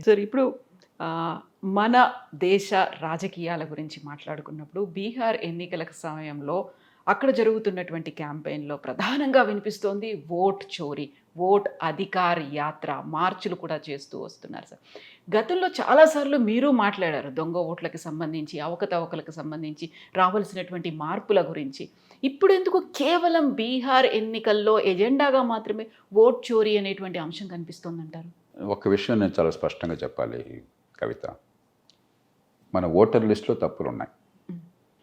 Sir ఇప్పుడు మన దేశ రాజకీయాల గురించి మాట్లాడుకున్నప్పుడు బీహార్ ఎన్నికల సమయంలో అక్కడ జరుగుతున్నటువంటి క్యాంపెయిన్లో ప్రధానంగా వినిపిస్తోంది ఓట్ చోరీ, ఓట్ అధికార్ యాత్ర, మార్చులు కూడా చేస్తూ వస్తున్నారు సార్. గతంలో చాలాసార్లు మీరు మాట్లాడారు దొంగ ఓట్లకి సంబంధించి, అవకతవకలకు సంబంధించి రావాల్సినటువంటి మార్పుల గురించి. ఇప్పుడు ఎందుకు కేవలం బీహార్ ఎన్నికల్లో ఎజెండాగా మాత్రమే ఓట్ చోరీ అనేటువంటి అంశం కనిపిస్తోందంటారు? ఒక విషయం నేను చాలా స్పష్టంగా చెప్పాలి కవిత, మన ఓటర్ లిస్టులో తప్పులు ఉన్నాయి.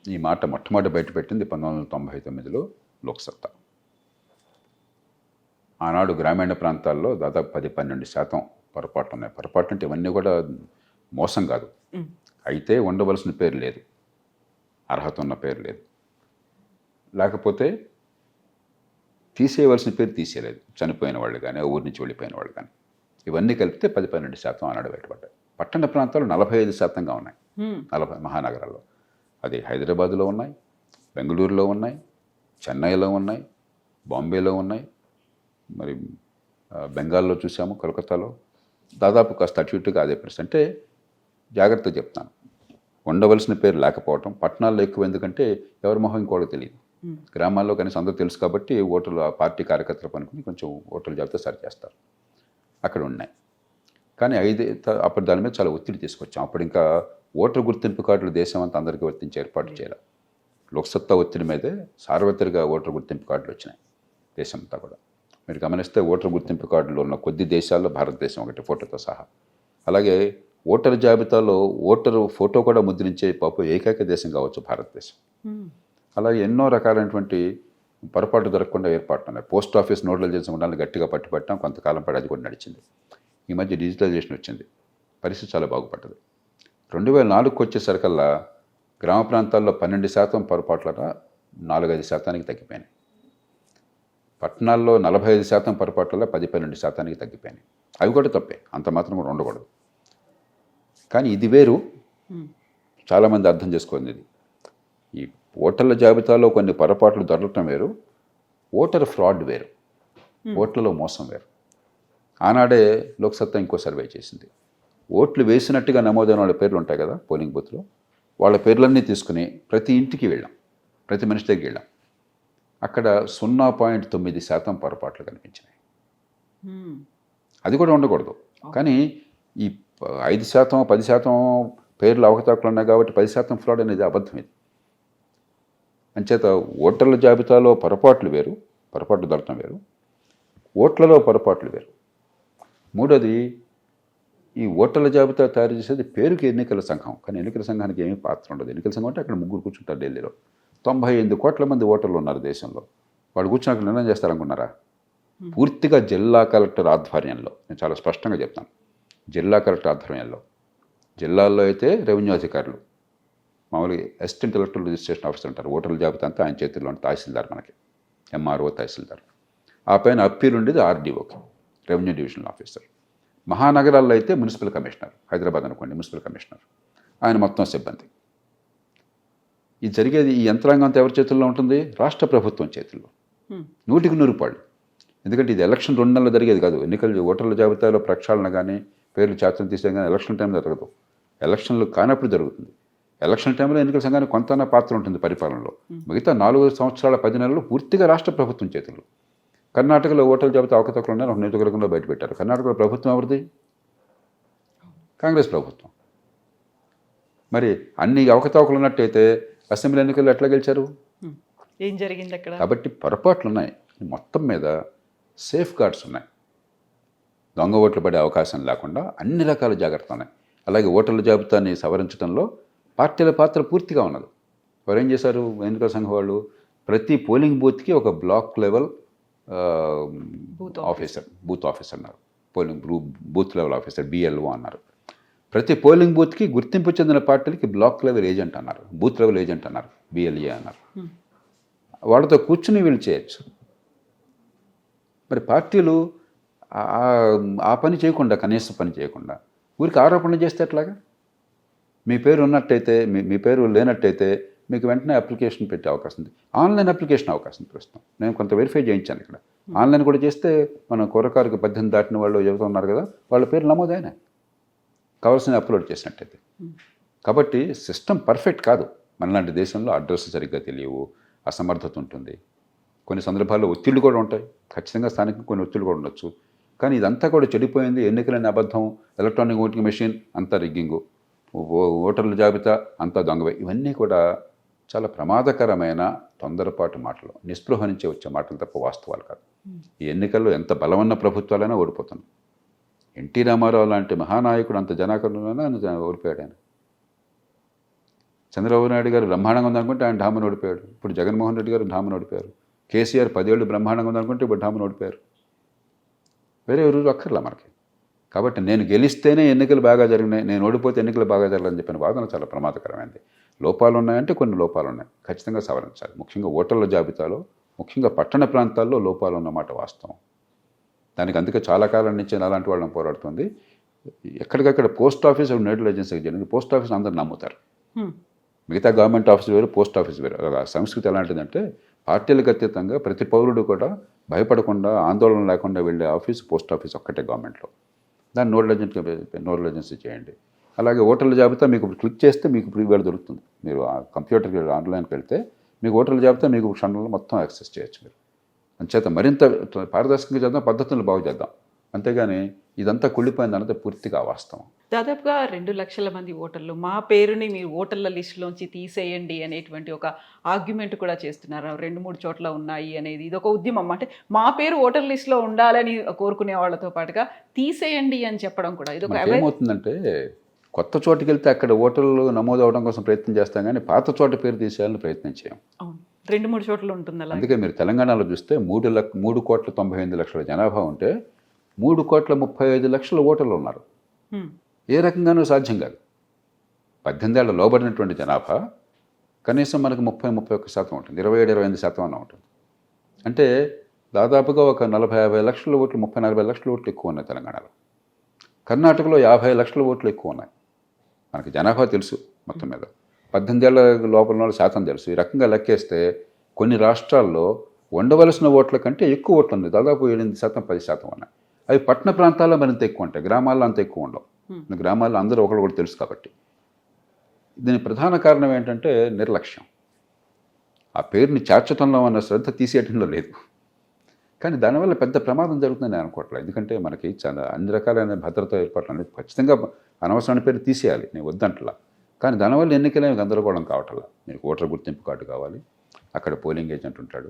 ఈ మాట మొట్టమొదటి బయటపెట్టింది 1999లో లోక్సత్తా. ఆనాడు గ్రామీణ ప్రాంతాల్లో దాదాపు 10-12% పొరపాట్లు ఉన్నాయి. పొరపాటు అంటే ఇవన్నీ కూడా మోసం కాదు, అయితే ఉండవలసిన పేరు లేదు, అర్హత ఉన్న పేరు లేదు, లేకపోతే తీసేయవలసిన పేరు తీసేయలేదు, చనిపోయిన వాళ్ళు కానీ ఊరి నుంచి వెళ్ళిపోయిన వాళ్ళు కానీ, ఇవన్నీ కలిపితే 10-12% ఆనాడు బయటపడ్డాయి. పట్టణ ప్రాంతాలు 45%గా ఉన్నాయి. 40 మహానగరాల్లో, అది హైదరాబాదులో ఉన్నాయి, బెంగళూరులో ఉన్నాయి, చెన్నైలో ఉన్నాయి, బాంబేలో ఉన్నాయి, మరి బెంగాల్లో చూసాము, కోల్కతాలో దాదాపు కాస్త అటు ఇటుగా అదే పరిస్థితి. అంటే జాగ్రత్తగా చెప్తాను, ఉండవలసిన పేరు లేకపోవటం. పట్టణాల్లో ఎక్కువ, ఎందుకంటే ఎవరి మొహం ఇంకోటి తెలియదు. గ్రామాల్లో కనీసం అందరూ తెలుసు కాబట్టి ఓటర్లు ఆ పార్టీ కార్యకర్తలు పనుకుని కొంచెం ఓటర్ల జాబితా సరి చేస్తారు, అక్కడ ఉన్నాయి. కానీ అప్పుడు దాని మీద చాలా ఒత్తిడి తీసుకొచ్చాం. అప్పుడు ఇంకా ఓటర్ గుర్తింపు కార్డులు దేశం అంతా అందరికీ వర్తించి ఏర్పాటు చేయాలి. లోక్సత్తా ఒత్తిడి మీదే సార్వత్రిక ఓటర్ గుర్తింపు కార్డులు వచ్చినాయి దేశం అంతా కూడా. మీరు గమనిస్తే ఓటర్ గుర్తింపు కార్డులు ఉన్న కొద్ది దేశాల్లో భారతదేశం ఒకటి, ఫోటోతో సహా. అలాగే ఓటర్ జాబితాలో ఓటరు ఫోటో కూడా ముద్రించే ఏకైక దేశం కావచ్చు భారతదేశం. అలాగే ఎన్నో రకాలైనటువంటి పొరపాటు దొరకకుండా ఏర్పాటు ఉన్నాయి. పోస్ట్ ఆఫీస్ నోడల్ చేసిన ఉండాలని గట్టిగా పట్టుబట్టాం, కొంతకాలం పాటు అది కూడా నడిచింది. ఈ మధ్య డిజిటలైజేషన్ వచ్చింది, పరిస్థితి చాలా బాగుపడ్డది. 2004కు వచ్చేసరికల్లా గ్రామ ప్రాంతాల్లో 12% పొరపాట్లట 4-5%కి తగ్గిపోయినాయి. పట్టణాల్లో 45% పొరపాట్లలో 10-12%కి తగ్గిపోయినాయి. అవి కూడా తప్పే, అంత మాత్రం కూడా ఉండకూడదు. కానీ ఇది వేరు, చాలామంది అర్థం చేసుకోండి. ఇది ఈ ఓటర్ల జాబితాలో కొన్ని పొరపాట్లు దొరకటం వేరు, ఓటర్ ఫ్రాడ్ వేరు, ఓట్లలో మోసం వేరు. ఆనాడే లోక్సత్తా ఇంకో సర్వే చేసింది. ఓట్లు వేసినట్టుగా నమోదైన వాళ్ళ పేర్లు ఉంటాయి కదా పోలింగ్ బూత్లో, వాళ్ళ పేర్లన్నీ తీసుకుని ప్రతి ఇంటికి వెళ్ళాం, ప్రతి మనిషి దగ్గరికి వెళ్ళాం. అక్కడ 0.9% పొరపాట్లు కనిపించినాయి. అది కూడా ఉండకూడదు. కానీ ఈ 5%, 10% పేర్లు అవకతవకలు ఉన్నాయి కాబట్టి 10% ఫ్రాడ్ అనేది అబద్ధం. ఇది అంచేత ఓటర్ల జాబితాలో పొరపాట్లు వేరు, పొరపాట్లు దొరకడం వేరు, ఓట్లలో పొరపాట్లు వేరు. మూడోది, ఈ ఓటర్ల జాబితా తయారు చేసేది పేరుకి ఎన్నికల సంఘం, కానీ ఎన్నికల సంఘానికి ఏమీ పాత్ర ఉండదు. ఎన్నికల సంఘం అంటే అక్కడ ముగ్గురు కూర్చుంటారు ఢిల్లీలో. 98 కోట్ల మంది ఓటర్లు ఉన్నారు దేశంలో. వాడు కూర్చుని అక్కడ నిర్ణయం చేస్తారనుకున్నారా? పూర్తిగా జిల్లా కలెక్టర్ ఆధ్వర్యంలో. నేను చాలా స్పష్టంగా చెప్తాను, జిల్లా కలెక్టర్ ఆధ్వర్యంలో. జిల్లాల్లో అయితే రెవెన్యూ అధికారులు, మామూలుగా అసిస్టెంట్ ఎలక్టరల్ రిజిస్ట్రేషన్ ఆఫీసర్ అంటారు, ఓటర్ల జాబితా అంతా ఆయన చేతుల్లో ఉంటే తహసీల్దార్, మనకి ఎంఆర్ఓ తహసీల్దార్. ఆ పైన అప్పీల్ ఉండేది ఆర్డీఓకి, రెవెన్యూ డివిజనల్ ఆఫీసర్. మహానగరాల్లో అయితే మున్సిపల్ కమిషనర్, హైదరాబాద్ అనుకోండి మున్సిపల్ కమిషనర్, ఆయన మొత్తం సిబ్బంది. ఇది జరిగేది, ఈ యంత్రాంగం అంతా ఎవరి చేతుల్లో ఉంటుంది? రాష్ట్ర ప్రభుత్వం చేతుల్లో, 100% ఎందుకంటే ఇది ఎలక్షన్ 2 నెలలు జరిగేది కాదు. ఎన్నికల ఓటర్ల జాబితాలో ప్రక్షాళన కానీ పేర్లు చేతలు తీసే కానీ ఎలక్షన్ టైంలో జరగదు, ఎలక్షన్లు కానప్పుడు జరుగుతుంది. ఎలక్షన్ టైంలో ఎన్నికల సంఘానికి కొంత పాత్ర ఉంటుంది పరిపాలనలో. మిగతా 4 సంవత్సరాల 10 నెలలు పూర్తిగా రాష్ట్ర ప్రభుత్వం చేతుల్లో. కర్ణాటకలో ఓటర్ల జాబితా అవకతవకలు ఉన్నాయని ఒక నియోజకవర్గంలో బయటపెట్టారు. కర్ణాటకలో ప్రభుత్వం ఎవరిది? కాంగ్రెస్ ప్రభుత్వం. మరి అన్ని అవకతవకలు ఉన్నట్టయితే అసెంబ్లీ ఎన్నికల్లో ఎట్లా గెలిచారు? ఏం జరిగింది అక్కడ? కాబట్టి పొరపాట్లు ఉన్నాయి, మొత్తం మీద సేఫ్ గార్డ్స్ ఉన్నాయి. దొంగ ఓట్లు పడే అవకాశం లేకుండా అన్ని రకాల జాగ్రత్తలు ఉన్నాయి. అలాగే ఓటర్ల జాబితాని సవరించడంలో పార్టీల పాత్ర పూర్తిగా ఉన్నది. వారు ఏం చేశారు? ఎన్నికల సంఘం వాళ్ళు ప్రతి పోలింగ్ బూత్కి ఒక block level officer, booth officer అన్నారు, polling booth level officer BLO అన్నారు. ప్రతి పోలింగ్ బూత్కి గుర్తింపు చెందిన పార్టీలకి బ్లాక్ లెవెల్ ఏజెంట్ అన్నారు, బూత్ లెవెల్ ఏజెంట్ అన్నారు, బిఎల్ఏ అన్నారు. వాళ్ళతో కూర్చుని వీళ్ళు చేయొచ్చు. మరి పార్టీలు ఆ పని చేయకుండా, కనీస పని చేయకుండా ఊరికి ఆరోపణలు చేస్తే ఎట్లాగా? మీ పేరు ఉన్నట్టయితే, మీ పేరు లేనట్టయితే మీకు వెంటనే అప్లికేషన్ పెట్టే అవకాశం ఉంది. ఆన్లైన్ అప్లికేషన్ అవకాశం ప్రస్తుతం నేను కొంత వెరిఫై చేయించాను ఇక్కడ. ఆన్లైన్ కూడా చేస్తే మన కుర్రకారుకి 18 దాటిన వాళ్ళు చెబుతున్నారు కదా, వాళ్ళ పేరు నమోదైనా. కావాల్సిన అప్లోడ్ చేసినట్టయితే. కాబట్టి సిస్టమ్ పర్ఫెక్ట్ కాదు. మనలాంటి దేశంలో అడ్రస్ సరిగ్గా తెలియవు, అసమర్థత ఉంటుంది, కొన్ని సందర్భాల్లో ఒత్తిళ్లు కూడా ఉంటాయి, ఖచ్చితంగా స్థానికంగా కొన్ని ఒత్తిళ్లు కూడా ఉండొచ్చు. కానీ ఇదంతా కూడా చెడిపోయింది. ఎన్నికలని అబద్ధం, ఎలక్ట్రానిక్ ఓటింగ్ మెషిన్ అంతా రిగ్గింగు, ఓటర్ల జాబితా అంతా దొంగవే, ఇవన్నీ కూడా చాలా ప్రమాదకరమైన తొందరపాటు మాటలు, నిస్పృహ నుంచి వచ్చే మాటలు తప్ప వాస్తవాలు కాదు. ఈ ఎన్నికల్లో ఎంత బలమన్న ప్రభుత్వాలైనా ఓడిపోతున్నాయి. ఎన్టీ రామారావు లాంటి మహానాయకుడు అంత జనాకరణలోనే ఓడిపోయాడు ఆయన. చంద్రబాబు నాయుడు గారు బ్రహ్మాండంగా ఉందనుకుంటే ఆయన ఢామను ఓడిపోయాడు. ఇప్పుడు జగన్మోహన్ రెడ్డి గారు ఢామను ఓడిపోయారు. కేసీఆర్ 10 ఏళ్ళు బ్రహ్మాండంగా ఉందనుకుంటే ఇప్పుడు ఢామను ఓడిపోయారు. వేరే ఎవరు అక్కర్లా మనకి. కాబట్టి నేను గెలిస్తేనే ఎన్నికలు బాగా జరిగినాయి, నేను ఓడిపోతే ఎన్నికలు బాగా జరగాలని చెప్పిన వాదన చాలా ప్రమాదకరమైనది. లోపాలు ఉన్నాయంటే కొన్ని లోపాలు ఉన్నాయి, ఖచ్చితంగా సవరించాలి. ముఖ్యంగా ఓటర్ల జాబితాలో, ముఖ్యంగా పట్టణ ప్రాంతాల్లో లోపాలు ఉన్నమాట వాస్తవం. దానికి అందుకే చాలా కాలం నుంచి అలాంటి వాళ్ళని పోరాడుతుంది. ఎక్కడికక్కడ పోస్ట్ ఆఫీస్ నేటల్ ఏజెన్సీకి జరిగింది. పోస్ట్ ఆఫీస్ అందరూ నమ్ముతారు. మిగతా గవర్నమెంట్ ఆఫీస్ వేరు, పోస్ట్ ఆఫీస్ వేరు. సంస్కృతి ఎలాంటిదంటే పార్టీలకు అతీతంగా ప్రతి పౌరుడు కూడా భయపడకుండా, ఆందోళన లేకుండా వెళ్ళే ఆఫీస్ పోస్ట్ ఆఫీస్ ఒక్కటే గవర్నమెంట్లో. దాన్ని నోడల్ ఏజెన్సీ చేయండి. అలాగే ఓటర్ల జాబితా మీకు క్లిక్ చేస్తే మీకు ఇవాళ దొరుకుతుంది. మీరు ఆ కంప్యూటర్కి ఆన్లైన్కి వెళ్తే మీకు ఓటర్ల జాబితా మీకు క్షణంలో మొత్తం యాక్సెస్ చేయొచ్చు. మీరు అంచేత మరింత పారదర్శకంగా చేద్దాం, పద్ధతులు బాగు చేద్దాం. అంతేగాని ఇదంతా కుళ్ళిపోయింది అన్నది పూర్తిగా వాస్తవం. దాదాపుగా 2 లక్షల మంది ఓటర్లు మా పేరుని మీరు ఓటర్ల లిస్టులోంచి తీసేయండి అనేటువంటి ఒక ఆర్గ్యుమెంట్ కూడా చేస్తున్నారు. 2-3 చోట్ల ఉన్నాయి అనేది ఇది ఒక ఉద్యమం. అంటే మా పేరు ఓటర్ లిస్టులో ఉండాలని కోరుకునే వాళ్ళతో పాటుగా తీసేయండి అని చెప్పడం కూడా ఇది ఒక ఏమవుతుందంటే, కొత్త చోటుకి వెళ్తే అక్కడ ఓటర్లు నమోదు అవడం కోసం ప్రయత్నం చేస్తాం, కానీ పాత చోట పేరు తీసేయాలని ప్రయత్నం చేయం. 2-3 చోట్ల ఉంటుంది అలా. అందుకే మీరు తెలంగాణలో చూస్తే 3,98,00,000 జనాభా ఉంటే 3,35,00,000 ఓటర్లు ఉన్నారు. ఏ రకంగానూ సాధ్యం కాదు. 18 ఏళ్ల లోబడినటువంటి జనాభా కనీసం మనకు 30-31% ఉంటుంది, 27-28% అన్న ఉంటుంది. అంటే దాదాపుగా ఒక 40-50 లక్షల ఓట్లు, 30-40 లక్షల ఓట్లు ఎక్కువ ఉన్నాయి తెలంగాణలో. కర్ణాటకలో 50 లక్షల ఓట్లు ఎక్కువ ఉన్నాయి. మనకి జనాభా తెలుసు మొత్తం మీద, 18 ఏళ్ల లోపల వాళ్ళ శాతం తెలుసు. ఈ రకంగా లెక్కేస్తే కొన్ని రాష్ట్రాల్లో ఉండవలసిన ఓట్ల కంటే ఎక్కువ ఓట్లు ఉంది, దాదాపు 8%, 10% ఉన్నాయి. అవి పట్టణ ప్రాంతాల్లో మరింత ఎక్కువ ఉంటాయి, గ్రామాల్లో అంత ఎక్కువ ఉండవు. గ్రామాల్లో అందరూ ఒకరు కూడా తెలుసు కాబట్టి. దీని ప్రధాన కారణం ఏంటంటే నిర్లక్ష్యం. ఆ పేరుని చేర్చడంలో ఉన్న శ్రద్ధ తీసేయటంలో లేదు. కానీ దానివల్ల పెద్ద ప్రమాదం జరుగుతుందని నేను అనుకోవట్లేదు. ఎందుకంటే మనకి చాలా అన్ని రకాలైన భద్రతా ఏర్పాట్లు అనేది ఖచ్చితంగా అనవసరమైన పేరు తీసేయాలి, నేను వద్దంటలా. కానీ దానివల్ల ఎన్నికలేమి గందరగోళం కావట్లా. మీకు ఓటర్ గుర్తింపు కార్డు కావాలి, అక్కడ పోలింగ్ ఏజెంట్ ఉంటాడు,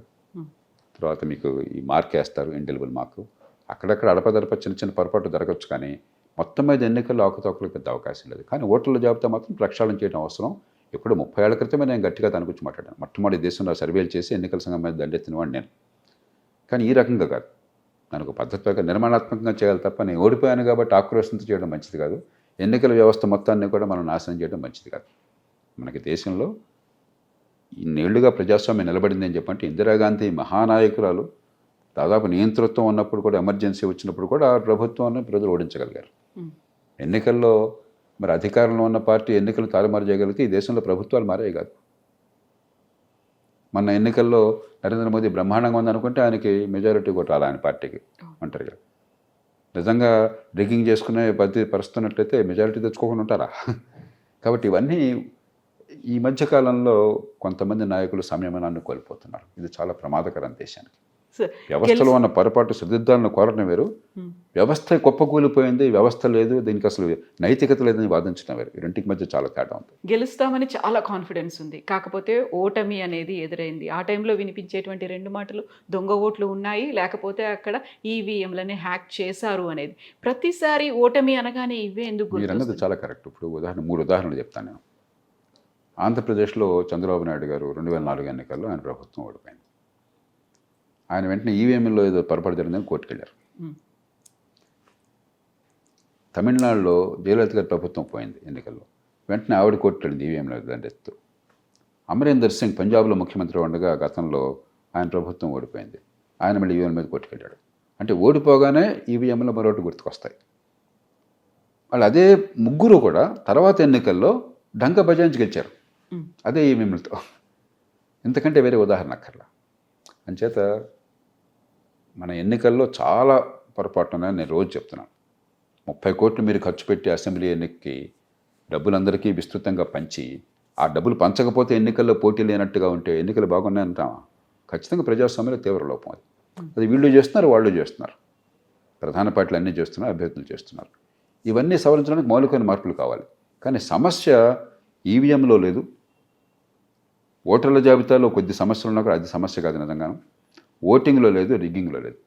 తర్వాత మీకు ఈ మార్క్ వేస్తారు, ఇండెలిబుల్ మార్కు. అక్కడక్కడ అడపదడప చిన్న చిన్న పొరపాటు జరగచ్చు, కానీ మొత్తం మీద ఎన్నికల్లో అవకతవకలకు పెద్ద అవకాశం లేదు. కానీ ఓటర్ల జాబితా మాత్రం ప్రక్షాళన చేయడం అవసరం. ఇప్పుడు 30 ఏళ్ల క్రితమే నేను గట్టిగా దాని గురించి మాట్లాడాను. మొట్టమొదటి దేశంలో సర్వేలు చేసి ఎన్నికల సంఘం మీద దండెత్తినవాడు నేను. కానీ ఈ రకంగా కాదు, నాకు పద్ధతిగా నిర్మాణాత్మకంగా చేయాలి తప్ప నేను ఓడిపోయాను కాబట్టి ఆక్రోశంతో చేయడం మంచిది కాదు. ఎన్నికల వ్యవస్థ మొత్తాన్ని కూడా మనం నాశనం చేయడం మంచిది కాదు. మనకి దేశంలో ఇన్నేళ్లుగా ప్రజాస్వామ్యం నిలబడింది అని చెప్పంటే ఇందిరాగాంధీ మహానాయకురాలు దాదాపు నియంతృత్వం ఉన్నప్పుడు కూడా, ఎమర్జెన్సీ వచ్చినప్పుడు కూడా ప్రభుత్వాన్ని ప్రజలు ఓడించగలిగారు. ఎన్నికల్లో మరి అధికారంలో ఉన్న పార్టీ ఎన్నికలు తారుమారు చేయగలిగితే ఈ దేశంలో ప్రభుత్వాలు మారాయి కాదు. మన ఎన్నికల్లో నరేంద్ర మోదీ బ్రహ్మాండంగా ఉందనుకుంటే ఆయనకి మెజారిటీ కూడా రాలి, ఆయన పార్టీకి ఒంటరిగా. నిజంగా రిగ్గింగ్ చేసుకునే పరిస్థితున్నట్లయితే మెజారిటీ తెచ్చుకోకుండా ఉంటారా? కాబట్టి ఇవన్నీ ఈ మధ్యకాలంలో కొంతమంది నాయకులు సంయమనాన్ని కోల్పోతున్నారు. ఇది చాలా ప్రమాదకరం దేశానికి. వ్యవస్థలో ఉన్న పొరపాటు సరిదిద్దాలను కోరడం వేరు, వ్యవస్థ కుప్పకూలిపోయింది, వ్యవస్థ లేదు, దీనికి అసలు నైతికత లేదని వాదించడం వేరు. ఈ రెండింటికి మధ్య చాలా తేడా ఉంది. గెలుస్తామని చాలా కాన్ఫిడెన్స్ ఉంది, కాకపోతే ఓటమి అనేది ఎదురైంది. ఆ టైంలో వినిపించేటువంటి 2 మాటలు దొంగ ఓట్లు ఉన్నాయి, లేకపోతే అక్కడ ఈవీఎంలని హ్యాక్ చేశారు అనేది. ప్రతిసారి ఓటమి అనగానే ఇవే ఎందుకు? మీరు అన్నది చాలా కరెక్ట్. ఇప్పుడు 3 ఉదాహరణలు చెప్తాను నేను. ఆంధ్రప్రదేశ్లో చంద్రబాబు నాయుడు గారు 2004 ఎన్నికల్లో ఆయన ప్రభుత్వం ఓడిపోయింది. ఆయన వెంటనే ఈవీఎంలో ఏదో పొరపాటు జరిగిందని కోర్టుకు వెళ్ళారు. తమిళనాడులో జయలలిత గారి ప్రభుత్వం పోయింది ఎన్నికల్లో, వెంటనే ఆవిడ కోర్టుకు వెళ్ళింది ఈవీఎంలో దండెత్తు. అమరీందర్ సింగ్ పంజాబ్లో ముఖ్యమంత్రి ఉండగా గతంలో ఆయన ప్రభుత్వం ఓడిపోయింది, ఆయన మళ్ళీ ఈవీఎం మీద కోర్టుకు వెళ్ళాడు. అంటే ఓడిపోగానే ఈవీఎంలో మరొకటి గుర్తుకొస్తాయి. వాళ్ళు అదే ముగ్గురు కూడా తర్వాత ఎన్నికల్లో డంక బజాయించి గెలిచారు, అదే ఈవీఎంలతో. ఇంతకంటే వేరే ఉదాహరణ అక్కర్లా. అంచేత మన ఎన్నికల్లో చాలా పొరపాటు ఉన్నాయని నేను రోజు చెప్తున్నాను. 30 కోట్లు మీరు ఖర్చు పెట్టి అసెంబ్లీ ఎన్నికకి డబ్బులందరికీ విస్తృతంగా పంచి ఆ డబ్బులు పంచకపోతే ఎన్నికల్లో పోటీ లేనట్టుగా ఉంటే ఎన్నికలు బాగున్నాయంటామా? ఖచ్చితంగా ప్రజాస్వామ్యంలో తీవ్ర లోపం అది. అది వీళ్ళు చేస్తున్నారు, వాళ్ళు చేస్తున్నారు, ప్రధాన పార్టీలు అన్నీ చేస్తున్నారు, అభ్యర్థులు చేస్తున్నారు. ఇవన్నీ సవరించడానికి మౌలికమైన మార్పులు కావాలి. కానీ సమస్య ఈవీఎంలో లేదు, ఓటర్ల జాబితాలో కొద్ది సమస్యలు ఉన్నా కూడా అది సమస్య కాదు నిజంగాను. ఓటింగ్లో లేదు, రిగ్గింగ్లో లేదు.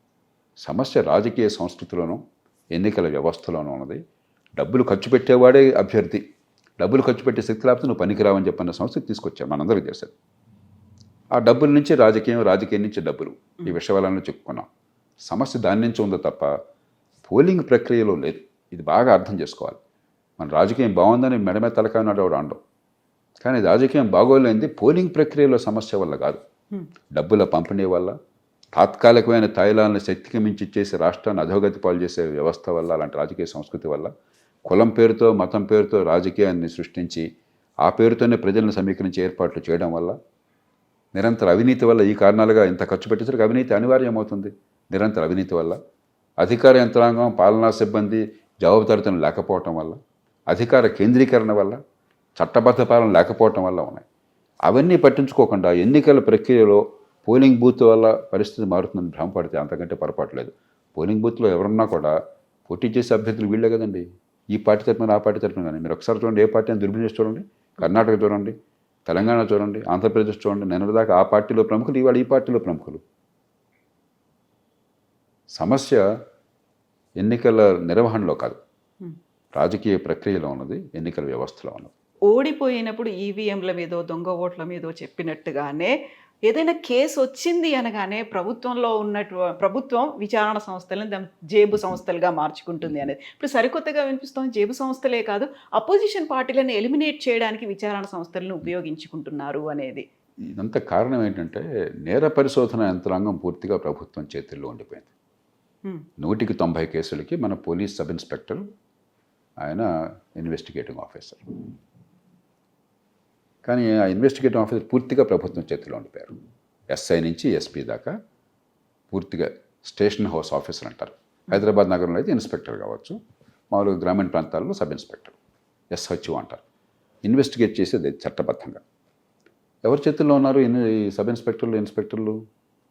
సమస్య రాజకీయ సంస్కృతిలోనూ ఎన్నికల వ్యవస్థలోనూ ఉన్నది. డబ్బులు ఖర్చు పెట్టేవాడే అభ్యర్థి. డబ్బులు ఖర్చు పెట్టే శక్తి లేకపోతే నువ్వు పనికిరావని చెప్పన్న సంస్థకి తీసుకొచ్చాం, మనందరికీ చేశారు. ఆ డబ్బుల నుంచి రాజకీయం నుంచి డబ్బులు, ఈ విషయాలను చెప్పుకున్నాం. సమస్య దాని నుంచి ఉందో తప్ప పోలింగ్ ప్రక్రియలో లేదు. ఇది బాగా అర్థం చేసుకోవాలి. మన రాజకీయం బాగుందని మెడమే తలకాయ నాడు అనడం, కానీ రాజకీయం బాగోలేనిది పోలింగ్ ప్రక్రియలో సమస్య వల్ల కాదు, డబ్బుల పంపిణీ వల్ల, తాత్కాలికమైన తాయిలాలను శక్తికి మించి చేసి రాష్ట్రాన్ని అధోగతి పాలు చేసే వ్యవస్థ వల్ల, అలాంటి రాజకీయ సంస్కృతి వల్ల, కులం పేరుతో మతం పేరుతో రాజకీయాన్ని సృష్టించి ఆ పేరుతోనే ప్రజలను సమీకరించి ఏర్పాట్లు చేయడం వల్ల, నిరంతర అవినీతి వల్ల, ఈ కారణాలుగా ఇంత ఖర్చు పెట్టేసరికి అవినీతి అనివార్యమవుతుంది. నిరంతర అవినీతి వల్ల, అధికార యంత్రాంగం పాలనా సిబ్బంది జవాబుదారితనం లేకపోవటం వల్ల, అధికార కేంద్రీకరణ వల్ల, చట్టబద్ధ పాలన లేకపోవటం వల్ల ఉన్నాయి. అవన్నీ పట్టించుకోకుండా ఎన్నికల ప్రక్రియలో పోలింగ్ బూత్ వల్ల పరిస్థితి మారుతుందని భ్రమపడితే అంతకంటే పొరపాటు లేదు. పోలింగ్ బూత్లో ఎవరున్నా కూడా పోటీ చేసే అభ్యర్థులు వీళ్ళే కదండి. ఈ పార్టీ తరపున ఆ పార్టీ తరపున కానీ మీరు ఒకసారి చూడండి, ఏ పార్టీ అని దుర్బినేసి చూడండి, కర్ణాటక చూడండి, తెలంగాణ చూడండి, ఆంధ్రప్రదేశ్ చూడండి. నిన్నటిదాకా ఆ పార్టీలో ప్రముఖులు, ఇవాళ ఈ పార్టీలో ప్రముఖులు. సమస్య ఎన్నికల నిర్వహణలో కాదు, రాజకీయ ప్రక్రియలో ఉన్నది, ఎన్నికల వ్యవస్థలో ఉన్నది. ఓడిపోయినప్పుడు ఈవీఎంల మీదో దొంగ ఓట్ల మీదో చెప్పినట్టుగానే ఏదైనా కేసు వచ్చింది అనగానే ప్రభుత్వం విచారణ సంస్థలను జేబు సంస్థలుగా మార్చుకుంటుంది అనేది ఇప్పుడు సరికొత్తగా వినిపిస్తోంది. జేబు సంస్థలే కాదు, అపోజిషన్ పార్టీలను ఎలిమినేట్ చేయడానికి విచారణ సంస్థలను ఉపయోగించుకుంటున్నారు అనేది. ఇదంతా కారణం ఏంటంటే నేర పరిశోధన యంత్రాంగం పూర్తిగా ప్రభుత్వం చేతుల్లో ఉండిపోయింది. 190 కేసులకి మన పోలీస్ సబ్ ఇన్స్పెక్టర్ ఆయన ఇన్వెస్టిగేటింగ్ ఆఫీసర్. కానీ ఆ ఇన్వెస్టిగేటింగ్ ఆఫీసర్ పూర్తిగా ప్రభుత్వం చేతిలో ఉండిపోయారు. ఎస్ఐ నుంచి ఎస్పీ దాకా పూర్తిగా స్టేషన్ హౌస్ ఆఫీసర్ అంటారు. హైదరాబాద్ నగరంలో అయితే ఇన్స్పెక్టర్ కావచ్చు, మామూలుగా గ్రామీణ ప్రాంతాల్లో సబ్ ఇన్స్పెక్టర్, ఎస్హెచ్ఓ అంటారు. ఇన్వెస్టిగేట్ చేసేది చట్టబద్ధంగా. ఎవరి చేతుల్లో ఉన్నారు ఈ సబ్ ఇన్స్పెక్టర్లు, ఇన్స్పెక్టర్లు?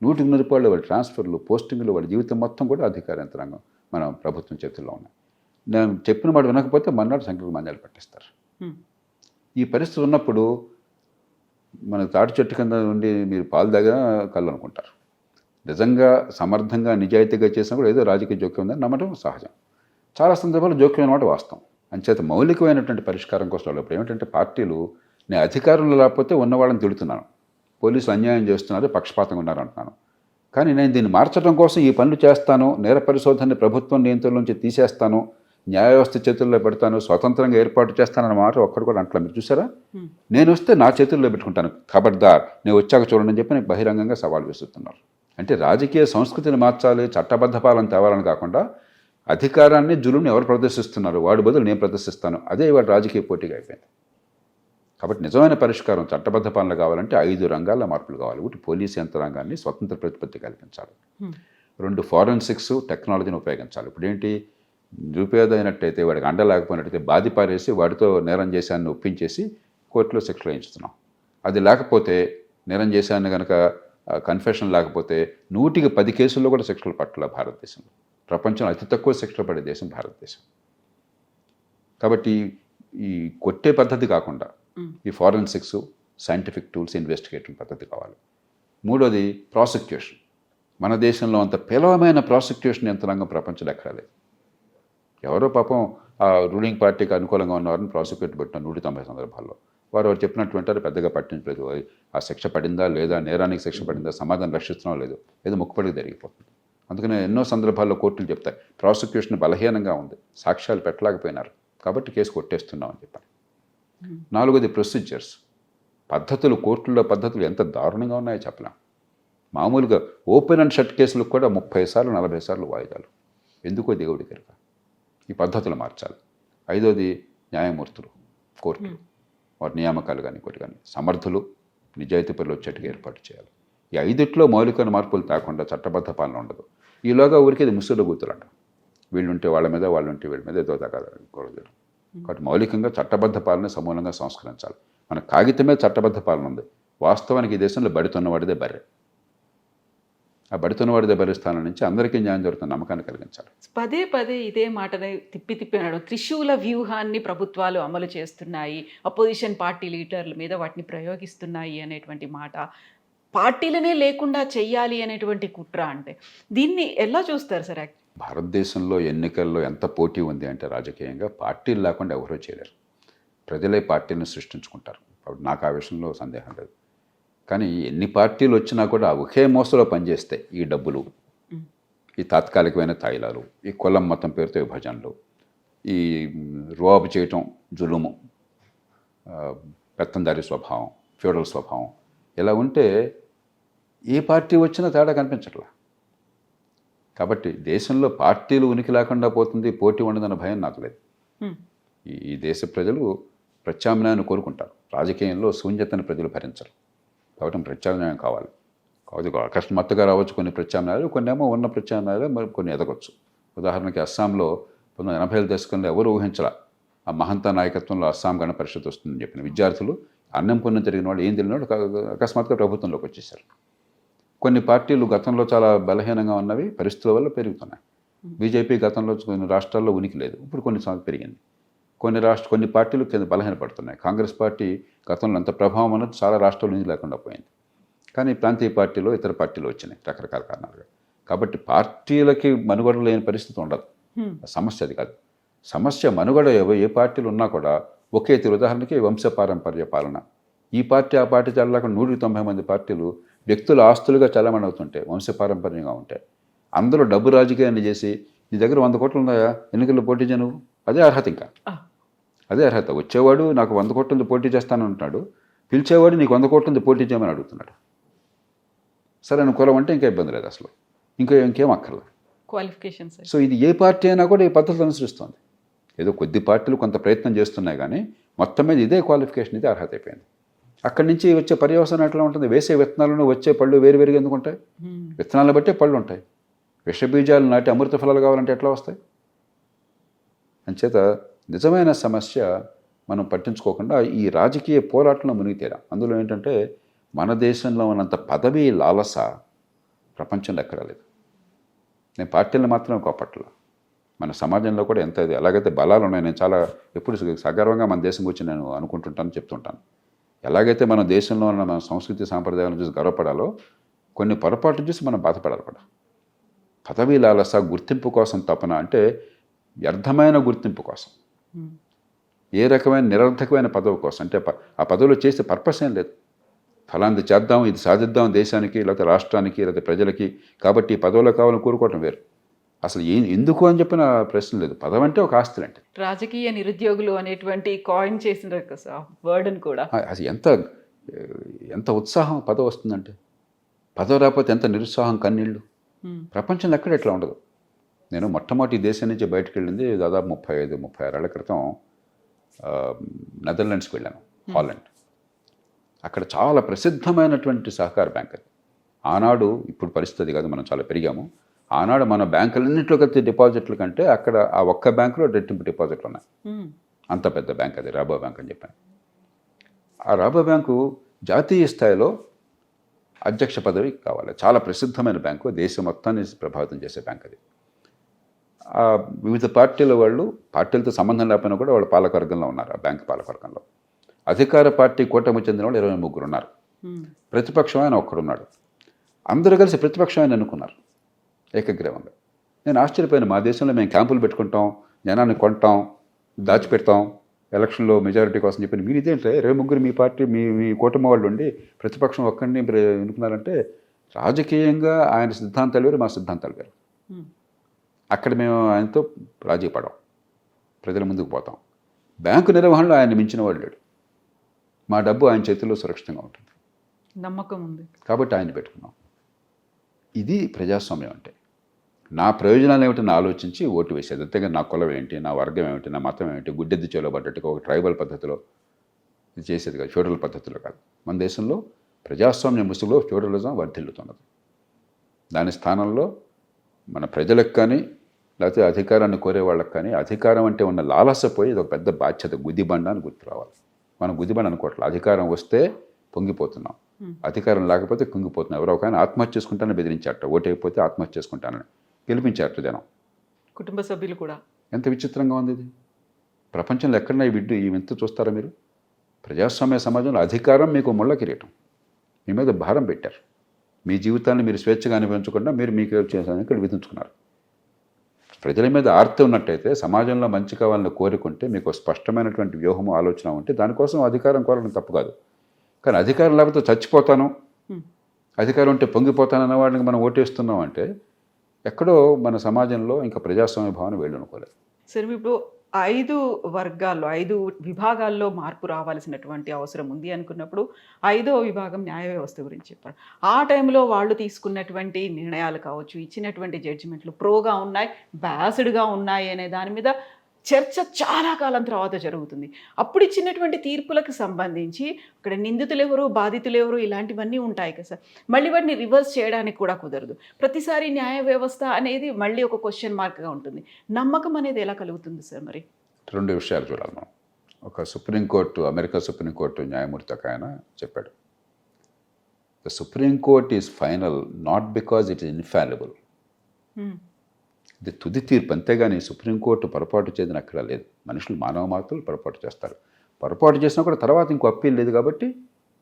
100 రూపాయలు వాళ్ళ ట్రాన్స్ఫర్లు, పోస్టింగ్లు, వాళ్ళ జీవితం మొత్తం కూడా అధికార యంత్రాంగం మన ప్రభుత్వం చేతుల్లో ఉన్నాయి. నేను చెప్పిన మాట వినకపోతే మన్నాడు సంఖ్యకు మంజాలు పట్టిస్తారు. ఈ పరిస్థితి ఉన్నప్పుడు మన తాటి చెట్టు కింద నుండి మీరు పాలు దగ్గర కళ్ళు అనుకుంటారు. నిజంగా సమర్థంగా నిజాయితీగా చేసినా కూడా ఏదో రాజకీయ జోక్యం ఉందని నమ్మటం సహజం. చాలా సందర్భాల్లో జోక్యం అన్నమాట వాస్తవం. అంచేత మౌలికమైనటువంటి పరిష్కారం కోసం ఇప్పుడు ఏమిటంటే పార్టీలు నేను అధికారంలో లేకపోతే ఉన్నవాళ్ళని తిడుతున్నాను, పోలీసులు అన్యాయం చేస్తున్నారు, పక్షపాతంగా ఉన్నారు అంటున్నాను. కానీ నేను దీన్ని మార్చడం కోసం ఈ పనులు చేస్తాను, నేర పరిశోధనని ప్రభుత్వం నియంత్రణ నుంచి తీసేస్తాను, న్యాయ వ్యవస్థ చేతుల్లో పెడతాను, స్వతంత్రంగా ఏర్పాటు చేస్తానన్న మాట ఒక్కడు కూడా అంటలా. మీరు చూసారా? నేను వస్తే నా చేతుల్లో పెట్టుకుంటాను, ఖబర్దార్ నేను వచ్చాక చూడండి అని చెప్పి నేను బహిరంగంగా సవాల్ విసురుతున్నారు. అంటే రాజకీయ సంస్కృతిని మార్చాలి, చట్టబద్ధ పాలన తేవాలని కాకుండా అధికారాన్ని జులుని ఎవరు ప్రదర్శిస్తున్నారు వాడి బదులు నేను ప్రదర్శిస్తాను, అదే ఇవాళ రాజకీయ పోటీగా అయిపోయింది. కాబట్టి నిజమైన పరిష్కారం చట్టబద్ధ పాలన కావాలంటే 5 రంగాల్లో మార్పులు కావాలి. ఒకటి పోలీసు యంత్రాంగాన్ని స్వతంత్ర ప్రతిపత్తి కల్పించాలి. 2 ఫారెన్సిక్స్ టెక్నాలజీని ఉపయోగించాలి. ఇప్పుడు ఏంటి, నిరుపేద అయినట్టయితే వాడికి అండ లేకపోయినట్టయితే బాధి పారేసి వాడితో నేరం చేశాన్ని ఒప్పించేసి కోర్టులో శిక్షలు వేయించుతున్నాం. అది లేకపోతే నేరం చేశాన్ని కనుక కన్ఫెషన్ లేకపోతే 100కి 10 కేసుల్లో కూడా శిక్షలు పట్టాల భారతదేశంలో. ప్రపంచంలో అతి తక్కువ శిక్షలు పడే దేశం భారతదేశం. కాబట్టి ఈ కొట్టే పద్ధతి కాకుండా ఈ ఫారెన్సిక్స్, సైంటిఫిక్ టూల్స్, ఇన్వెస్టిగేటింగ్ పద్ధతి కావాలి. 3వది ప్రాసిక్యూషన్. మన దేశంలో అంత పేలవమైన ప్రాసిక్యూషన్ యంత్రాంగం ప్రపంచంలో ఎక్కడా లేదు. ఎవరో పాపం ఆ రూలింగ్ పార్టీకి అనుకూలంగా ఉన్నవారిని ప్రాసిక్యూట్ పెట్టిన 190 సందర్భాల్లో వారు చెప్పినటువంటి పెద్దగా పట్టించలేదు. ఆ శిక్ష పడిందా లేదా, నేరానికి శిక్ష పడిందా, సమాధానం రక్షిస్తున్నాం లేదు, ఏదో ముక్కుపడికి జరిగిపోతుంది. అందుకనే ఎన్నో సందర్భాల్లో కోర్టులు చెప్తాయి ప్రాసిక్యూషన్ బలహీనంగా ఉంది, సాక్ష్యాలు పెట్టలేకపోయినారు కాబట్టి కేసు కొట్టేస్తున్నాం అని చెప్పారు. 4వది ప్రొసీజర్స్, పద్ధతులు. కోర్టుల్లో పద్ధతులు ఎంత దారుణంగా ఉన్నాయో చెప్పలేం. మామూలుగా ఓపెన్ అండ్ షట్ కేసులకు కూడా 30 సార్లు 40 సార్లు వాయిదాలు. ఎందుకో దేవుడి కనుక ఈ పద్ధతులు మార్చాలి. 5వది న్యాయమూర్తులు, కోర్టులు, వారి నియామకాలు కానీ ఇంకోటి కానీ సమర్థులు, నిజాయితీ పనులు వచ్చేట్టుగా ఏర్పాటు చేయాలి. ఈ 5లో మౌలికమైన మార్పులు తేకుండా చట్టబద్ధ పాలన ఉండదు. ఈలోగా ఊరికి ఇది ముసుగులో కూతురంట. వీళ్ళుంటే వాళ్ళ మీద, వాళ్ళుంటే వీళ్ళ మీద ఏదో తగ్గకూడదు. కాబట్టి మౌలికంగా చట్టబద్ధ పాలన సమూలంగా సంస్కరించాలి. మన కాగితమే చట్టబద్ధ పాలన ఉంది. వాస్తవానికి ఈ దేశంలో బడితున్నవాడిదే బర్రె. ఆ బడితున్నవాడిదే బర్రె స్థానం నుంచి అందరికీ న్యాయం జరుగుతున్న నమ్మకాన్ని కలిగించాలి. పదే పదే ఇదే మాటని తిప్పి తిప్పి అనడం. త్రిశూల వ్యూహాన్ని ప్రభుత్వాలు అమలు చేస్తున్నాయి, అపోజిషన్ పార్టీ లీడర్ల మీద వాటిని ప్రయోగిస్తున్నాయి అనేటువంటి మాట, పార్టీలనే లేకుండా చెయ్యాలి అనేటువంటి కుట్ర. అంటే దీన్ని ఎలా చూస్తారు సార్? భారతదేశంలో ఎన్నికల్లో ఎంత పోటీ ఉంది అంటే రాజకీయంగా పార్టీలు లేకుండా ఎవరో చేయలేరు. ప్రజలే పార్టీలను సృష్టించుకుంటారు. కాబట్టి నాకు ఆ విషయంలో సందేహం లేదు. కానీ ఎన్ని పార్టీలు వచ్చినా కూడా ఒకే మోసలో పనిచేస్తాయి. ఈ డబ్బులు, ఈ తాత్కాలికమైన తాయిలాలు, ఈ కులం మతం పేరుతో విభజనలు, ఈ రువాబు చేయటం, జులుము, పెత్తందారి స్వభావం, ఫ్యూడల్ స్వభావం, ఇలా ఉంటే ఏ పార్టీ వచ్చినా తేడా కనిపించట్లా. కాబట్టి దేశంలో పార్టీలు ఉనికి లేకుండా పోతుంది, పోటీ ఉండదన్న భయం నాకు లేదు. ఈ దేశ ప్రజలు ప్రత్యామ్నాయాన్ని కోరుకుంటారు. రాజకీయంలో శూన్యతను ప్రజలు భరించరు. కాబట్టి ప్రత్యామ్నాయం కావాలి. కాబట్టి అకస్మాత్తుగా రావచ్చు కొన్ని ప్రత్యామ్నాయాలు, కొన్ని ఏమో ఉన్న ప్రత్యామ్నాయాలు, మరి కొన్ని ఎదగొచ్చు. ఉదాహరణకి అస్సాంలో 1980ల దశకంలో ఎవరు ఊహించరా ఆ మహంతా నాయకత్వంలో అస్సాం గణ పరిషత్ వస్తుందని చెప్పిన విద్యార్థులు, అన్నం పుణ్యం జరిగిన వాళ్ళు, ఏం తెలియని వాళ్ళు అకస్మాత్తుగా ప్రభుత్వంలోకి వచ్చేసారు. కొన్ని పార్టీలు గతంలో చాలా బలహీనంగా ఉన్నవి పరిస్థితుల వల్ల పెరుగుతున్నాయి. బీజేపీ గతంలో కొన్ని రాష్ట్రాల్లో ఉనికి లేదు, ఇప్పుడు కొన్నిసార్లు పెరిగింది. కొన్ని పార్టీలు కింద బలహీనపడుతున్నాయి. కాంగ్రెస్ పార్టీ గతంలో అంత ప్రభావం అన్నది చాలా రాష్ట్రాల నుంచి లేకుండా పోయింది. కానీ ప్రాంతీయ పార్టీలో ఇతర పార్టీలు వచ్చినాయి రకరకాల కారణాలుగా. కాబట్టి పార్టీలకి మనుగడ లేని పరిస్థితి ఉండదు. సమస్య అది కాదు. సమస్య మనుగడ ఏ పార్టీలు ఉన్నా కూడా ఒకే తీరు. ఉదాహరణకి వంశపారంపర్య పాలన. ఈ పార్టీ ఆ పార్టీ చల్లక 190 మంది పార్టీలు వ్యక్తుల ఆస్తులుగా చలామణి అవుతుంటాయి, వంశపారంపర్యంగా ఉంటాయి. అందులో డబ్బు రాజకీయాన్ని చేసి నీ దగ్గర 100 కోట్లు ఉన్నాయా, ఎన్నికల్లో పోటీ చేయను, అదే అర్హత. ఇంకా అదే అర్హత. వచ్చేవాడు నాకు 100 కోట్ల ఉంది పోటీ చేస్తాను అంటున్నాడు, పిలిచేవాడు నీకు 100 కోట్ల ఉంది పోటీ చేయమని అడుగుతున్నాడు. సరే అనుకూలం అంటే ఇంకా ఇబ్బంది లేదు అసలు, ఇంకేం అక్కర్లేదు క్వాలిఫికేషన్స్. సో ఇది ఏ పార్టీ అయినా కూడా ఈ పద్ధతులు అనుసరిస్తుంది. ఏదో కొద్ది పార్టీలు కొంత ప్రయత్నం చేస్తున్నాయి, కానీ మొత్తం మీద ఇదే క్వాలిఫికేషన్, ఇదే అర్హత అయిపోయింది. అక్కడి నుంచి వచ్చే పర్యవసానం ఎట్లా ఉంటుంది? వేసే విత్తనాలను వచ్చే పళ్ళు వేరువేరుగా ఎందుకు ఉంటాయి? విత్తనాలను బట్టే పళ్ళు ఉంటాయి. విషబీజాలు నాటి అమృత ఫలాలు కావాలంటే ఎట్లా వస్తాయి? అంచేత నిజమైన సమస్య మనం పట్టించుకోకుండా ఈ రాజకీయ పోరాటంలో మునిగి తేడాం. అందులో ఏంటంటే మన దేశంలో ఉన్నంత పదవీ లాలస ప్రపంచంలో ఎక్కడా లేదు. నేను పార్టీలను మాత్రం కోపట్ల, మన సమాజంలో కూడా ఎంత ఎలాగైతే బలాలు ఉన్నాయి. నేను చాలా ఎప్పుడు సగర్వంగా మన దేశం గురించి నేను అనుకుంటుంటాను, చెప్తుంటాను. ఎలాగైతే మన దేశంలో ఉన్న మన సంస్కృతి సాంప్రదాయాలను చూసి గర్వపడాలో, కొన్ని పొరపాట్లు చూసి మనం బాధపడాలి కూడా. పదవీ లాలస, గుర్తింపు కోసం తపన, అంటే వ్యర్థమైన గుర్తింపు కోసం, ఏ రకమైన నిరర్థకమైన పదవి కోసం. అంటే ఆ పదవిలో చేసే పర్పస్ ఏం లేదు. ఫలాంది చేద్దాం, ఇది సాధిద్దాం దేశానికి, లేకపోతే రాష్ట్రానికి, లేకపోతే ప్రజలకి, కాబట్టి ఈ పదవులు కావాలని కోరుకోవటం వేరు. అసలు ఎందుకు అని చెప్పిన ప్రశ్న లేదు. పదవి అంటే ఒక ఆస్తులు అంటే. రాజకీయ నిరుద్యోగులు అనేటువంటి కాయిన్ చేసిన వర్డ్ని కూడా అది ఎంత ఉత్సాహం పదవి వస్తుందంటే, పదవి రాకపోతే ఎంత నిరుత్సాహం, కన్నీళ్ళు. ప్రపంచంలో ఎక్కడ ఎట్లా ఉండదు. నేను మొట్టమొదటి దేశం నుంచి బయటకు వెళ్ళింది దాదాపు 35-36 ఏళ్ల క్రితం. నెదర్లాండ్స్కి వెళ్ళాను, హాలండ్. అక్కడ చాలా ప్రసిద్ధమైనటువంటి సహకార బ్యాంక్ అది. ఆనాడు, ఇప్పుడు పరిస్థితి కాదు, మనం చాలా పెరిగాము. ఆనాడు మన బ్యాంకులన్నింటిలో కలిసి డిపాజిట్ల కంటే అక్కడ ఆ ఒక్క బ్యాంకులో రెట్టింపు డిపాజిట్లు ఉన్నాయి. అంత పెద్ద బ్యాంక్ అది, రాబో బ్యాంక్ అని చెప్పాను. ఆ రాబో బ్యాంకు జాతీయ స్థాయిలో అధ్యక్ష పదవి కావాలి. చాలా ప్రసిద్ధమైన బ్యాంకు, దేశం మొత్తాన్ని ప్రభావితం చేసే బ్యాంక్ అది. వివిధ పార్టీల వాళ్ళు, పార్టీలతో సంబంధం లేకపోయినా కూడా వాళ్ళు పాలకవర్గంలో ఉన్నారు. ఆ బ్యాంక్ పాలకవర్గంలో అధికార పార్టీ కూటమి చెందిన వాళ్ళు 23 ఉన్నారు. ప్రతిపక్షం ఆయన ఒక్కడున్నాడు. అందరూ కలిసి ప్రతిపక్షం ఆయన ఎన్నుకున్నారు ఏకగ్రీవంగా. నేను ఆశ్చర్యపోయాను. మా దేశంలో మేము క్యాంపులు పెట్టుకుంటాం, జనాన్ని కొంటాం, దాచిపెడతాం ఎలక్షన్లో మెజారిటీ కోసం చెప్పి, మీరు ఇదేంటే 23 మీ పార్టీ మీ కూటమి వాళ్ళు ఉండి ప్రతిపక్షం ఒక్కడిని ఎన్నుకున్నారంటే, రాజకీయంగా ఆయన సిద్ధాంతాలు వేరు, మా సిద్ధాంతాలు వేరు. అక్కడ మేము ఆయనతో రాజీ పడాం, ప్రజల ముందుకు పోతాం. బ్యాంకు నిర్వహణలో ఆయన మించిన వాడు లేడు. మా డబ్బు ఆయన చేతుల్లో సురక్షితంగా ఉంటుంది, నమ్మకం ఉంది కాబట్టి ఆయన పెట్టుకున్నాం. ఇది ప్రజాస్వామ్యం అంటే. నా ప్రయోజనాలు ఏమిటని ఆలోచించి ఓటు వేసేది. అంతేగాని నా కులం ఏంటి, నా వర్గం ఏమిటి, నా మతం ఏమిటి, గుడ్డెద్దు చేలబడ్డట్టుగా ఒక ట్రైబల్ పద్ధతిలో ఇది చేసేది కాదు, ఫ్యూడల్ పద్ధతిలో కాదు. మన దేశంలో ప్రజాస్వామ్య ముసుగులో ఫ్యూడలిజం వర్ధిల్లుతున్నది. దాని స్థానంలో మన ప్రజలకు కానీ, లేకపోతే అధికారాన్ని కోరే వాళ్ళకి కానీ అధికారం అంటే ఉన్న లాలసపోయి ఇది ఒక పెద్ద బాధ్యత, గుదిబండ అని గుర్తు రావాలి. మనం గుదిబండ అనుకోవట్లేదు. అధికారం వస్తే పొంగిపోతున్నాం, అధికారం లేకపోతే కుంగిపోతున్నాం. ఎవరో ఒక ఆయన ఆత్మహత్య చేసుకుంటానని బెదిరించారట, ఓటైపోతే ఆత్మహత్య చేసుకుంటానని గెలిపించారట జనం. కుటుంబ సభ్యులు కూడా. ఎంత విచిత్రంగా ఉంది ఇది. ప్రపంచంలో ఎక్కడన్నా ఈ వింత చూస్తారా మీరు? ప్రజాస్వామ్య సమాజంలో అధికారం మీకు ముళ్ళ కిరీటం, మీ మీద భారం పెట్టారు. మీ జీవితాన్ని మీరు స్వేచ్ఛగా అనుభవించకుండా మీకు చేసాలని ఇక్కడ విధించుకున్నారు. ప్రజల మీద ఆర్తి ఉన్నట్టయితే, సమాజంలో మంచి కావాలని కోరుకుంటే, మీకు స్పష్టమైనటువంటి వ్యూహము ఆలోచన ఉంటే దానికోసం అధికారం కోరడం తప్పు కాదు. కానీ అధికారం లేకపోతే చచ్చిపోతాను, అధికారం ఉంటే పొంగిపోతాను అన్న వాడిని మనం ఓటేస్తున్నాం అంటే ఎక్కడో మన సమాజంలో ఇంకా ప్రజాస్వామ్య భావన వేళ్ళు అనుకోలేదు. సరే, ఇప్పుడు 5 వర్గాల్లో 5 విభాగాల్లో మార్పు రావాల్సినటువంటి అవసరం ఉంది అనుకున్నప్పుడు 5వ విభాగం న్యాయ వ్యవస్థ గురించి చెప్పారు. ఆ టైంలో వాళ్ళు తీసుకున్నటువంటి నిర్ణయాలు కావచ్చు, ఇచ్చినటువంటి జడ్జిమెంట్లు ప్రోగా ఉన్నాయి, బ్యాస్డ్గా ఉన్నాయి అనే దాని మీద చర్చ చాలా కాలం తర్వాత జరుగుతుంది. అప్పుడు ఇచ్చినటువంటి తీర్పులకు సంబంధించి అక్కడ నిందితులు ఎవరు, బాధితులు ఎవరు, ఇలాంటివన్నీ ఉంటాయి కదా సార్. మళ్ళీ వాటిని రివర్స్ చేయడానికి కూడా కుదరదు. ప్రతిసారి న్యాయ వ్యవస్థ అనేది మళ్ళీ ఒక క్వశ్చన్ మార్క్గా ఉంటుంది. నమ్మకం అనేది ఎలా కలుగుతుంది సార్? మరి 2 విషయాలు చూడాలి మనం. ఒక సుప్రీంకోర్టు, అమెరికా సుప్రీంకోర్టు న్యాయమూర్తి ఒక ఆయన చెప్పాడు, the Supreme Court is final not because it is infallible. ఇది తుది తీర్పు, అంతేగాని సుప్రీంకోర్టు పొరపాటు చేయదని అక్కడ లేదు. మనుషులు, మానవ మాత్రులు పొరపాటు చేస్తారు. పొరపాటు చేసినా కూడా తర్వాత ఇంకో అప్పీల్ లేదు కాబట్టి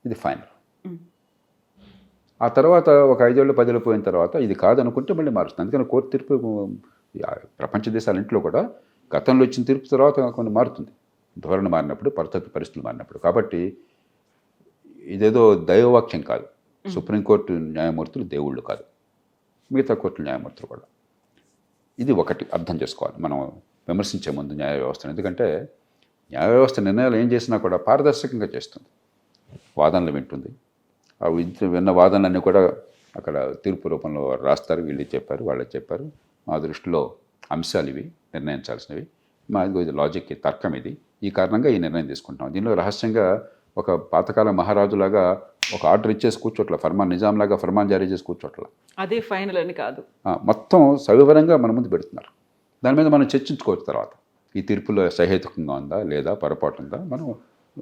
ఇది ఫైనల్. ఆ తర్వాత ఒక 5 ఏళ్ళు 10 ఏళ్ళు పోయిన తర్వాత ఇది కాదనుకుంటే మళ్ళీ మారుస్తుంది. అందుకని కోర్టు తీర్పు ప్రపంచ దేశాలన్నింటిలో కూడా గతంలో ఇచ్చిన తీర్పు తర్వాత కొన్ని మారుతుంది, ధోరణి మారినప్పుడు, పరిస్థితులు మారినప్పుడు. కాబట్టి ఇదేదో దైవవాక్యం కాదు. సుప్రీంకోర్టు న్యాయమూర్తులు దేవుళ్ళు కాదు, మిగతా కోర్టుల న్యాయమూర్తులు కూడా. ఇది ఒకటి అర్థం చేసుకోవాలి మనం విమర్శించే ముందు న్యాయ వ్యవస్థను. ఎందుకంటే న్యాయ వ్యవస్థ నిర్ణయాలు ఏం చేసినా కూడా పారదర్శకంగా చేస్తుంది, వాదనలు వింటుంది. ఆ విన్న వాదనలన్నీ కూడా అక్కడ తీర్పు రూపంలో రాస్తారు. వీళ్ళు చెప్పారు, వాళ్ళు చెప్పారు, మా దృష్టిలో అంశాలు ఇవి, నిర్ణయించాల్సినవి, మా ఇది లాజిక్, తర్కం ఇది, ఈ కారణంగా ఈ నిర్ణయం తీసుకుంటాం. దీనిలో రహస్యంగా ఒక పాతకాల మహారాజులాగా ఒక ఆర్డర్ ఇచ్చేసి కూర్చోట్ల, ఫర్మాన్ నిజాంలాగా ఫర్మాన్ జారీ చేసి కూర్చోట్ల, అదే ఫైనల్ అని కాదు, మొత్తం సవివరంగా మన ముందు పెడుతున్నారు. దాని మీద మనం చర్చించుకోవచ్చు తర్వాత, ఈ తీర్పులో సహేతుకంగా ఉందా లేదా, పొరపాటు ఉందా. మనం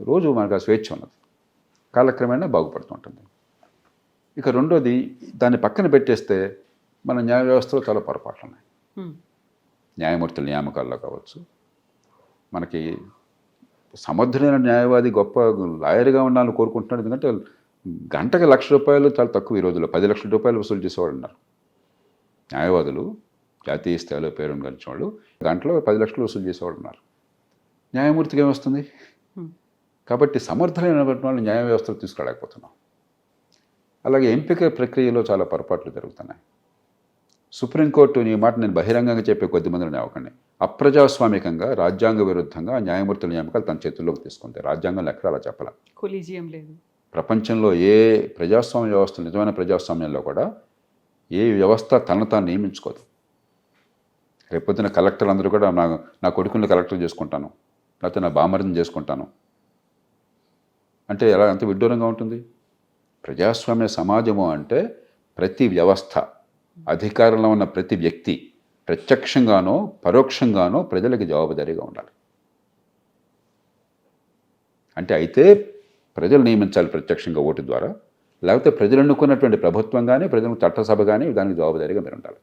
రోజు మనకు ఆ స్వేచ్ఛ ఉన్నది, కాలక్రమేణా బాగుపడుతుంటుంది. ఇక రెండోది, దాన్ని పక్కన పెట్టేస్తే మన న్యాయ వ్యవస్థలో చాలా పొరపాట్లు ఉన్నాయి. న్యాయమూర్తుల నియామకాల్లో కావచ్చు, మనకి సమర్థుడైన న్యాయవాది గొప్ప లాయర్గా ఉండాలని కోరుకుంటున్నాడు. ఎందుకంటే గంటకి ₹1,00,000 చాలా తక్కువ. ఈ రోజుల్లో ₹10,00,000 వసూలు చేసేవాడు ఉన్నారు న్యాయవాదులు. జాతీయ స్థాయిలో పేరును గడిచిన వాళ్ళు గంటలో ₹10,00,000 వసూలు చేసేవాడు ఉన్నారు. న్యాయమూర్తికి ఏమొస్తుంది? కాబట్టి సమర్థులైన వాళ్ళు న్యాయ వ్యవస్థలో తీసుకురాలేకపోతున్నాం. అలాగే ఎంపిక ప్రక్రియలో చాలా పొరపాట్లు జరుగుతున్నాయి. సుప్రీంకోర్టు, ఈ మాట నేను బహిరంగంగా చెప్పే కొద్దిమందిని అవ్వకండి, అప్రజాస్వామికంగా, రాజ్యాంగ విరుద్ధంగా న్యాయమూర్తుల నియామకాలు తన చేతుల్లోకి తీసుకుంటాయి. రాజ్యాంగంలో ఎక్కడ అలా చెప్పాల. కొలీజియం లేదు. ప్రపంచంలో ఏ ప్రజాస్వామ్య వ్యవస్థ, నిజమైన ప్రజాస్వామ్యంలో కూడా ఏ వ్యవస్థ తనను తాను నియమించుకోదు. రేపొద్దున కలెక్టర్లు అందరూ కూడా నా కొడుకుని కలెక్టర్ చేసుకుంటాను, లేకపోతే నా బామర్దిని చేసుకుంటాను అంటే ఎలా, అంత విడ్డూరంగా ఉంటుంది. ప్రజాస్వామ్య సమాజము అంటే ప్రతి వ్యవస్థ, అధికారంలో ఉన్న ప్రతి వ్యక్తి ప్రత్యక్షంగానో పరోక్షంగానో ప్రజలకి జవాబుదారీగా ఉండాలి. అంటే అయితే ప్రజలు నియమించాలి ప్రత్యక్షంగా ఓటు ద్వారా, లేకపోతే ప్రజలు ఎన్నుకున్నటువంటి ప్రభుత్వం కానీ, ప్రజల చట్టసభ కానీ దానికి జవాబుదారీగా మీరు ఉండాలి.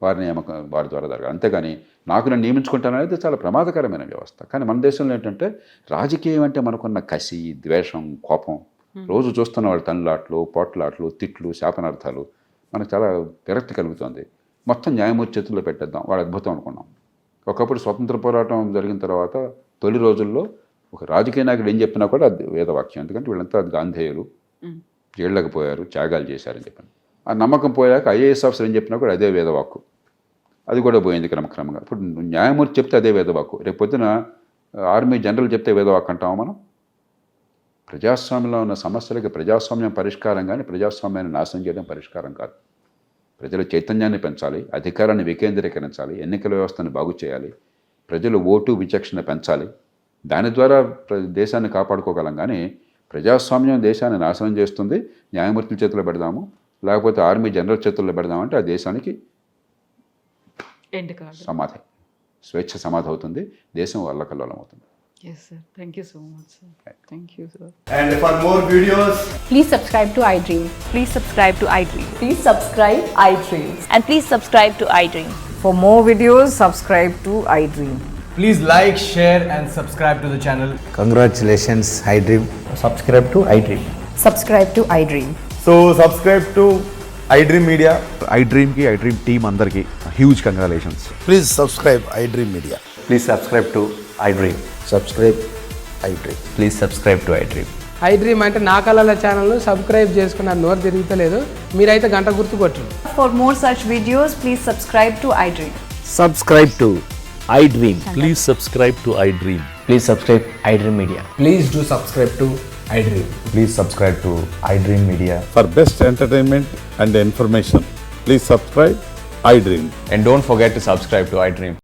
వారి నియామకం వారి ద్వారా జరగాలి. అంతేగాని నాకు నేను నియమించుకుంటాననేది చాలా ప్రమాదకరమైన వ్యవస్థ. కానీ మన దేశంలో ఏంటంటే రాజకీయం అంటే మనకున్న కసి, ద్వేషం, కోపం, రోజు చూస్తున్న వాళ్ళు తన్నులాట్లు, పోట్లాట్లు, తిట్లు, శాపనార్థాలు, మనకు చాలా విరక్తి కలుగుతుంది. మొత్తం న్యాయమూర్తి చేతుల్లో పెట్టేద్దాం, వాడు అద్భుతం అనుకున్నాం. ఒకప్పుడు స్వతంత్ర పోరాటం జరిగిన తర్వాత తొలి రోజుల్లో ఒక రాజకీయ నాయకుడు ఏం చెప్పినా కూడా అది వేదవాక్యం. ఎందుకంటే వీళ్ళంతా గాంధేయులు, జైళ్ళకి పోయారు, త్యాగాలు చేశారని చెప్పాను. ఆ నమ్మకం పోయాక ఐఏఎస్ ఆఫీసర్ ఏం చెప్పినా కూడా అదే వేదవాక్కు, అది కూడా పోయింది క్రమక్రమంగా. ఇప్పుడు న్యాయమూర్తి చెప్తే అదే వేదవాక్కు, రేపు పొద్దున ఆర్మీ జనరల్ చెప్తే వేదవాక్కు అంటాము మనం. ప్రజాస్వామ్యంలో ఉన్న సమస్యలకి ప్రజాస్వామ్యం పరిష్కారం కానీ ప్రజాస్వామ్యాన్ని నాశనం చేయడం పరిష్కారం కాదు. ప్రజల చైతన్యాన్ని పెంచాలి, అధికారాన్ని వికేంద్రీకరించాలి, ఎన్నికల వ్యవస్థను బాగు చేయాలి, ప్రజలు ఓటు విచక్షణ పెంచాలి. దాని ద్వారా దేశాన్ని కాపాడుకోగలం. కానీ ప్రజాస్వామ్యం దేశాన్ని నాశనం చేస్తుంది, న్యాయమూర్తుల చేతుల్లో పెడదాము, లేకపోతే ఆర్మీ జనరల్ చేతుల్లో పెడదామంటే ఆ దేశానికి ఎండ్ కార్డు. సమాధి, స్వేచ్ఛ సమాధి అవుతుంది, దేశం అల్లకల్లోలం అవుతుంది. Yes sir, thank you so much sir. Thank you sir. And for more videos, Please subscribe to iDream. Please subscribe to iDream. Please subscribe iDream. And please subscribe to iDream. For more videos, subscribe to iDream. please like, share and subscribe to the channel. Congratulations, iDream. Subscribe to iDream. Subscribe to iDream. So subscribe to iDream Media. iDream की iDream team अंदर की huge congratulations. Please subscribe iDream Media. Please subscribe to iDream. Subscribe iDream. Please subscribe to iDream. iDream అంటే నా కళల ఛానల్ను subscribe చేసుకున్న నోరు తిరుగుతలేదు, మీరైతే గంట గుర్తు కొట్టండి. For more such videos, please subscribe to iDream. Subscribe to iDream. Please subscribe to iDream. Please subscribe iDream Media. Please do subscribe to iDream. Please subscribe to iDream Media. For best entertainment and information, please subscribe iDream. And don't forget to subscribe to iDream.